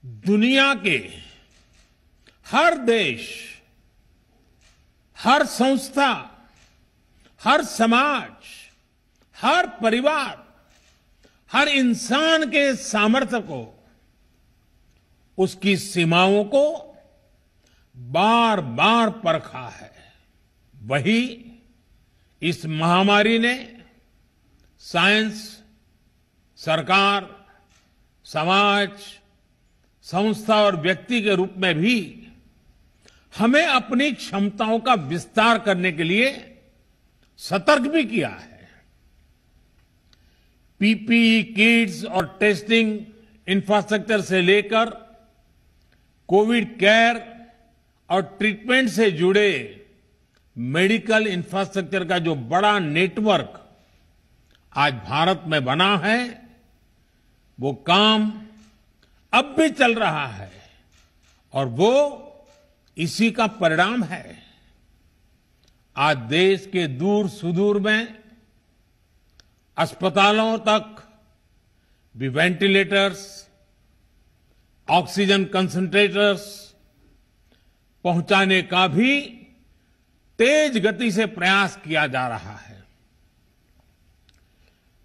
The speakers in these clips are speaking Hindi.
दुनिया के हर देश, हर संस्था, हर समाज, हर परिवार, हर इंसान के सामर्थ्य को, उसकी सीमाओं को बार बार परखा है। वही इस महामारी ने साइंस, सरकार, समाज, संस्था और व्यक्ति के रूप में भी हमें अपनी क्षमताओं का विस्तार करने के लिए सतर्क भी किया है। पीपीई किट्स और टेस्टिंग इंफ्रास्ट्रक्चर से लेकर कोविड केयर और ट्रीटमेंट से जुड़े मेडिकल इंफ्रास्ट्रक्चर का जो बड़ा नेटवर्क आज भारत में बना है, वो काम अब भी चल रहा है और वो इसी का परिणाम है। आज देश के दूर सुदूर में अस्पतालों तक भी वेंटिलेटर्स, ऑक्सीजन कंसंट्रेटर्स पहुंचाने का भी तेज गति से प्रयास किया जा रहा है।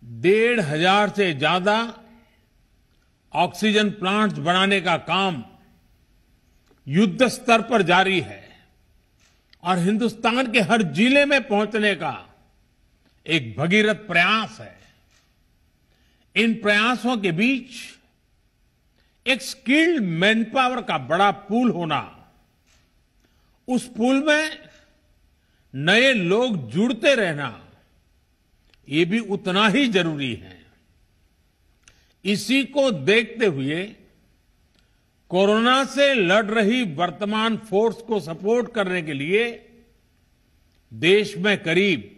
1,500 से ज्यादा ऑक्सीजन प्लांट्स बनाने का काम युद्ध स्तर पर जारी है और हिंदुस्तान के हर जिले में पहुंचने का एक भगीरथ प्रयास है। इन प्रयासों के बीच एक स्किल्ड मैन पावर का बड़ा पूल होना, उस पूल में नए लोग जुड़ते रहना, ये भी उतना ही जरूरी है। इसी को देखते हुए कोरोना से लड़ रही वर्तमान फोर्स को सपोर्ट करने के लिए देश में करीब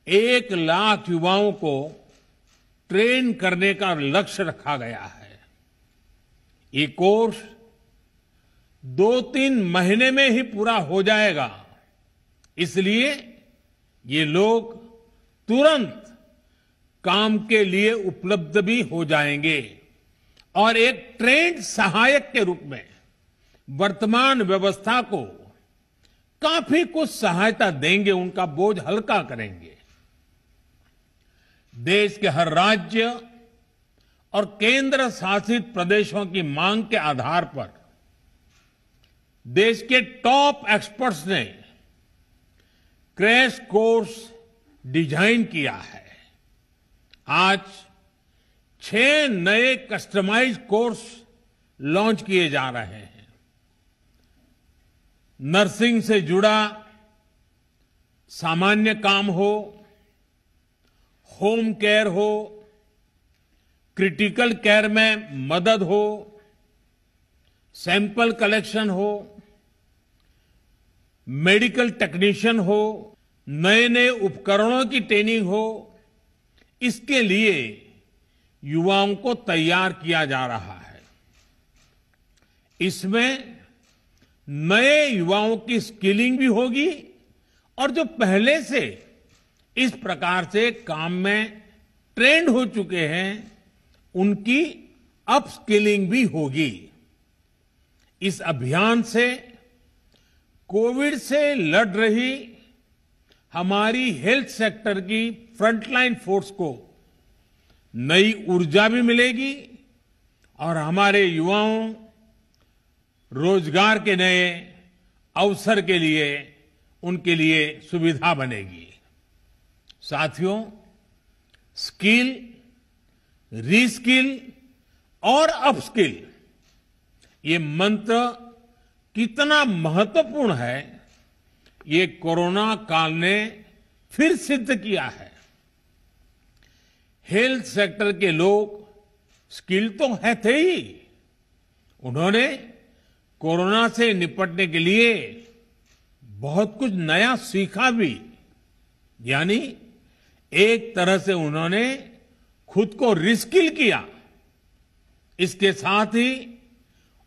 1 लाख युवाओं को ट्रेन करने का लक्ष्य रखा गया है। ये कोर्स 2-3 महीने में ही पूरा हो जाएगा, इसलिए ये लोग तुरंत काम के लिए उपलब्ध भी हो जाएंगे और एक ट्रेंड सहायक के रूप में वर्तमान व्यवस्था को काफी कुछ सहायता देंगे, उनका बोझ हल्का करेंगे। देश के हर राज्य और केंद्र शासित प्रदेशों की मांग के आधार पर देश के टॉप एक्सपर्ट्स ने क्रैश कोर्स डिजाइन किया है। आज 6 नए कस्टमाइज्ड कोर्स लॉन्च किए जा रहे हैं। नर्सिंग से जुड़ा सामान्य काम हो, होम केयर हो, क्रिटिकल केयर में मदद हो, सैंपल कलेक्शन हो, मेडिकल टेक्नीशियन हो, नए नए उपकरणों की ट्रेनिंग हो, इसके लिए युवाओं को तैयार किया जा रहा है। इसमें नए युवाओं की स्किलिंग भी होगी और जो पहले से इस प्रकार से काम में ट्रेंड हो चुके हैं, उनकी अपस्किलिंग भी होगी। इस अभियान से कोविड से लड़ रही हमारी हेल्थ सेक्टर की फ्रंटलाइन फोर्स को नई ऊर्जा भी मिलेगी और हमारे युवाओं रोजगार के नए अवसर के लिए उनके लिए सुविधा बनेगी। साथियों, स्किल, रीस्किल और अपस्किल, ये मंत्र कितना महत्वपूर्ण है, ये कोरोना काल ने फिर सिद्ध किया है। हेल्थ सेक्टर के लोग स्किल तो है थे ही, उन्होंने कोरोना से निपटने के लिए बहुत कुछ नया सीखा भी, यानी एक तरह से उन्होंने खुद को रिस्किल किया। इसके साथ ही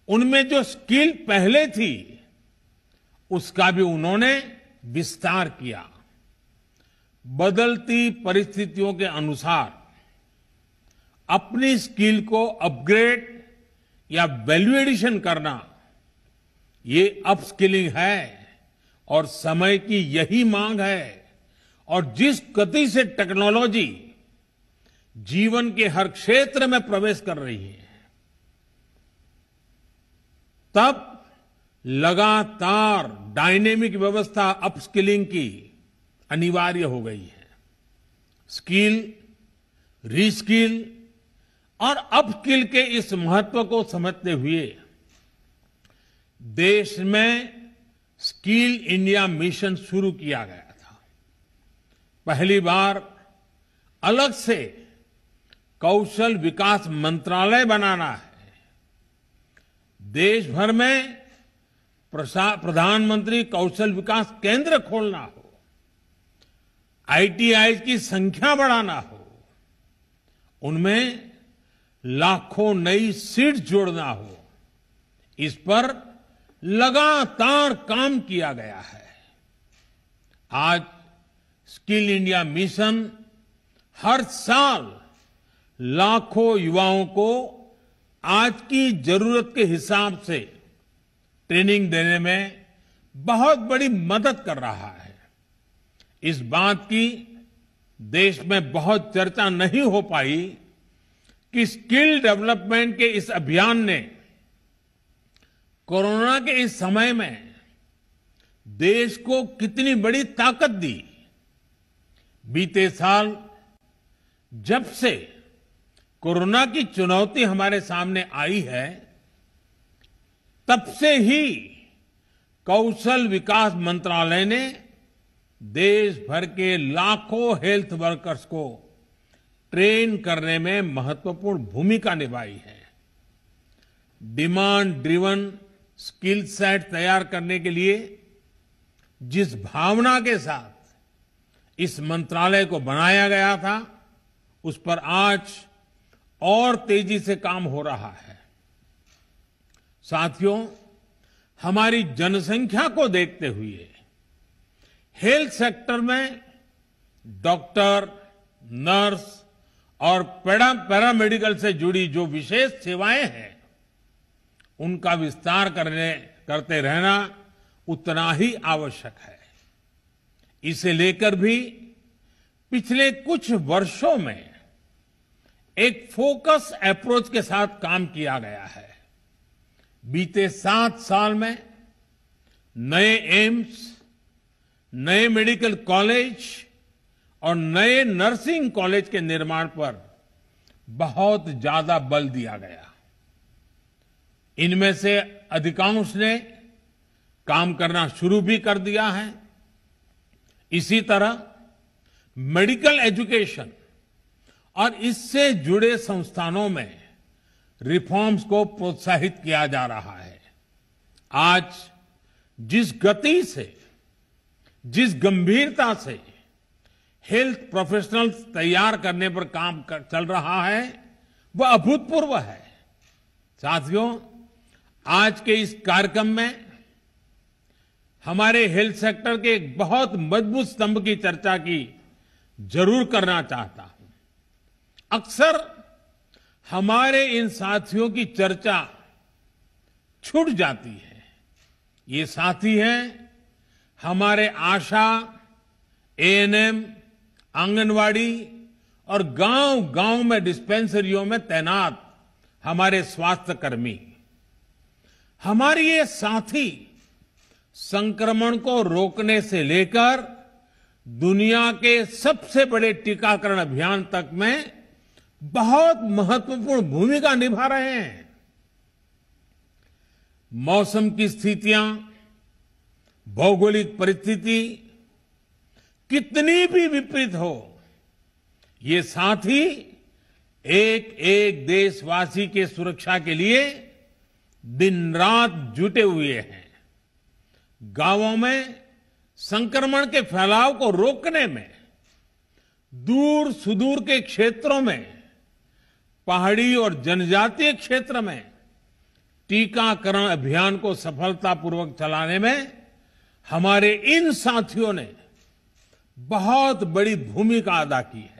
उनमें जो स्किल पहले थी, उसका भी उन्होंने विस्तार किया। बदलती परिस्थितियों के अनुसार अपनी स्किल को अपग्रेड या वैल्यू एडिशन करना, ये अपस्किलिंग है और समय की यही मांग है। और जिस गति से टेक्नोलॉजी जीवन के हर क्षेत्र में प्रवेश कर रही है, तब लगातार डायनेमिक व्यवस्था अपस्किलिंग की अनिवार्य हो गई है। स्किल, रीस्किल और अपस्किल के इस महत्व को समझते हुए देश में स्किल इंडिया मिशन शुरू किया गया था। पहली बार अलग से कौशल विकास मंत्रालय बनाना है। देश भर में प्रधानमंत्री कौशल विकास केंद्र खोलना हो, आईटीआई की संख्या बढ़ाना हो, उनमें लाखों नई सीट जोड़ना हो, इस पर लगातार काम किया गया है। आज स्किल इंडिया मिशन हर साल लाखों युवाओं को आज की जरूरत के हिसाब से ट्रेनिंग देने में बहुत बड़ी मदद कर रहा है। इस बात की देश में बहुत चर्चा नहीं हो पाई कि स्किल डेवलपमेंट के इस अभियान ने कोरोना के इस समय में देश को कितनी बड़ी ताकत दी। बीते साल जब से कोरोना की चुनौती हमारे सामने आई है, तब से ही कौशल विकास मंत्रालय ने देश भर के लाखों हेल्थ वर्कर्स को ट्रेन करने में महत्वपूर्ण भूमिका निभाई है। डिमांड ड्रिवन स्किल सेट तैयार करने के लिए जिस भावना के साथ इस मंत्रालय को बनाया गया था, उस पर आज और तेजी से काम हो रहा है। साथियों, हमारी जनसंख्या को देखते हुए हेल्थ सेक्टर में डॉक्टर, नर्स और पैरामेडिकल से जुड़ी जो विशेष सेवाएं हैं, उनका विस्तार करते रहना उतना ही आवश्यक है। इसे लेकर भी पिछले कुछ वर्षों में एक फोकस अप्रोच के साथ काम किया गया है। बीते 7 साल में नए एम्स, नए मेडिकल कॉलेज और नए नर्सिंग कॉलेज के निर्माण पर बहुत ज्यादा बल दिया गया। इनमें से अधिकांश ने काम करना शुरू भी कर दिया है। इसी तरह मेडिकल एजुकेशन और इससे जुड़े संस्थानों में रिफॉर्म्स को प्रोत्साहित किया जा रहा है। आज जिस गति से, जिस गंभीरता से हेल्थ प्रोफेशनल्स तैयार करने पर काम चल रहा है, वह अभूतपूर्व है। साथियों, आज के इस कार्यक्रम में हमारे हेल्थ सेक्टर के एक बहुत मजबूत स्तंभ की चर्चा की जरूर करना चाहता हूं। अक्सर हमारे इन साथियों की चर्चा छूट जाती है। ये साथी हैं हमारे आशा, एएनएम, आंगनवाड़ी और गांव-गांव में डिस्पेंसरियों में तैनात हमारे स्वास्थ्य कर्मी। हमारे ये साथी संक्रमण को रोकने से लेकर दुनिया के सबसे बड़े टीकाकरण अभियान तक में बहुत महत्वपूर्ण भूमिका निभा रहे हैं। मौसम की स्थितियां, भौगोलिक परिस्थिति कितनी भी विपरीत हो, ये साथी एक एक देशवासी के सुरक्षा के लिए दिन रात जुटे हुए हैं। गांवों में संक्रमण के फैलाव को रोकने में, दूर सुदूर के क्षेत्रों में, पहाड़ी और जनजातीय क्षेत्र में टीकाकरण अभियान को सफलतापूर्वक चलाने में हमारे इन साथियों ने बहुत बड़ी भूमिका अदा की है।